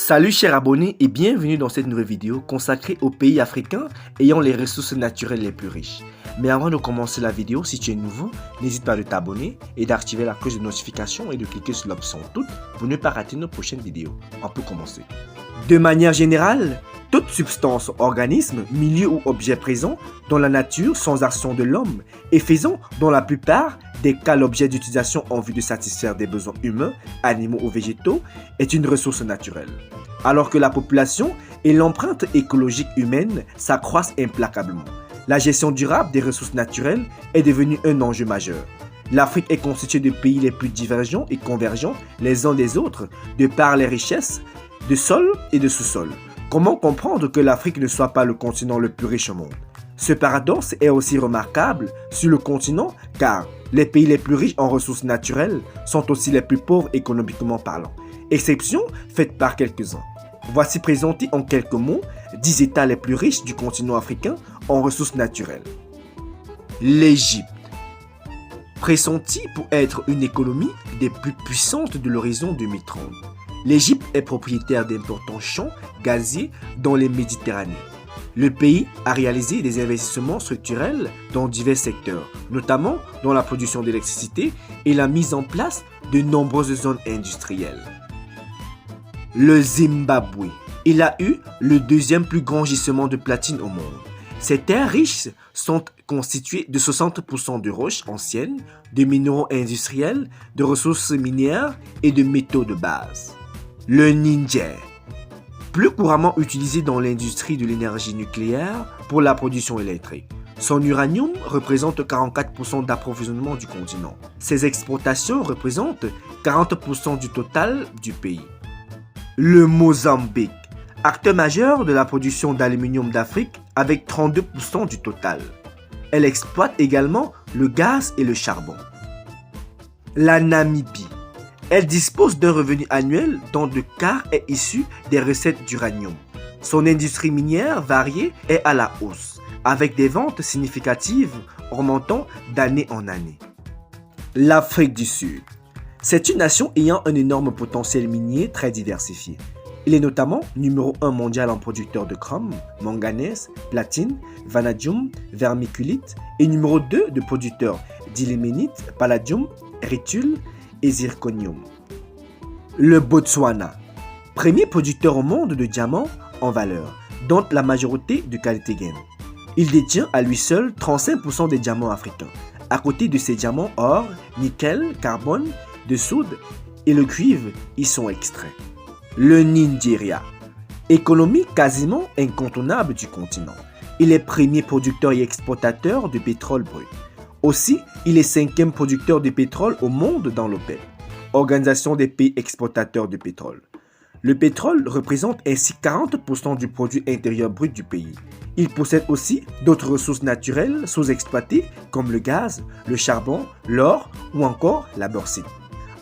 Salut chers abonnés et bienvenue dans cette nouvelle vidéo consacrée aux pays africains ayant les ressources naturelles les plus riches. Mais avant de commencer la vidéo, si tu es nouveau, n'hésite pas à t'abonner et d'activer la cloche de notification et de cliquer sur l'option toutes pour ne pas rater nos prochaines vidéos. On peut commencer. De manière générale, toute substance, organisme, milieu ou objet présent dans la nature sans action de l'homme et faisant dans la plupart des cas l'objet d'utilisation en vue de satisfaire des besoins humains, animaux ou végétaux est une ressource naturelle. Alors que la population et l'empreinte écologique humaine s'accroissent implacablement, la gestion durable des ressources naturelles est devenue un enjeu majeur. L'Afrique est constituée de pays les plus divergents et convergents les uns des autres de par les richesses de sol et de sous-sol. Comment comprendre que l'Afrique ne soit pas le continent le plus riche au monde? Ce paradoxe est aussi remarquable sur le continent car les pays les plus riches en ressources naturelles sont aussi les plus pauvres économiquement parlant, exception faite par quelques-uns. Voici présentés en quelques mots 10 États les plus riches du continent africain en ressources naturelles. L'Égypte, pressentie pour être une économie des plus puissantes de l'horizon 2030. L'Égypte est propriétaire d'importants champs gaziers dans les Méditerranées. Le pays a réalisé des investissements structurels dans divers secteurs, notamment dans la production d'électricité et la mise en place de nombreuses zones industrielles. Le Zimbabwe, il a eu le deuxième plus grand gisement de platine au monde. Ces terres riches sont constituées de 60% de roches anciennes, de minéraux industriels, de ressources minières et de métaux de base. Le Niger, plus couramment utilisé dans l'industrie de l'énergie nucléaire pour la production électrique. Son uranium représente 44% d'approvisionnement du continent. Ses exportations représentent 40% du total du pays. Le Mozambique, acteur majeur de la production d'aluminium d'Afrique avec 32% du total. Elle exploite également le gaz et le charbon. La Namibie, elle dispose d'un revenu annuel dont le quart est issu des recettes d'uranium. Son industrie minière variée est à la hausse, avec des ventes significatives augmentant d'année en année. L'Afrique du Sud, c'est une nation ayant un énorme potentiel minier très diversifié. Il est notamment numéro 1 mondial en producteur de chrome, manganèse, platine, vanadium, vermiculite et numéro 2 de producteurs d'ilménite, palladium, rutile et zirconium. Le Botswana, premier producteur au monde de diamants en valeur, dont la majorité de qualité gaine. Il détient à lui seul 35% des diamants africains, à côté de ses diamants or, nickel, carbone, de soude et le cuivre y sont extraits. Le Nigeria, économie quasiment incontournable du continent. Il est premier producteur et exportateur de pétrole brut. Aussi, il est 5e producteur de pétrole au monde dans l'OPEP, Organisation des pays exportateurs de pétrole. Le pétrole représente ainsi 40% du produit intérieur brut du pays. Il possède aussi d'autres ressources naturelles sous-exploitées comme le gaz, le charbon, l'or ou encore la bauxite.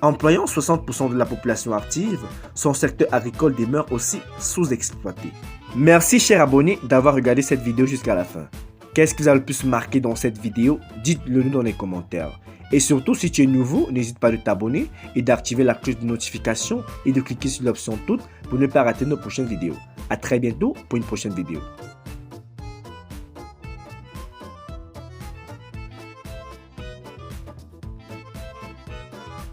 Employant 60% de la population active, son secteur agricole demeure aussi sous-exploité. Merci chers abonnés d'avoir regardé cette vidéo jusqu'à la fin. Qu'est-ce qui vous a le plus marqué dans cette vidéo? Dites-le nous dans les commentaires. Et surtout, si tu es nouveau, n'hésite pas à t'abonner et d'activer la cloche de notification et de cliquer sur l'option toutes pour ne pas rater nos prochaines vidéos. À très bientôt pour une prochaine vidéo.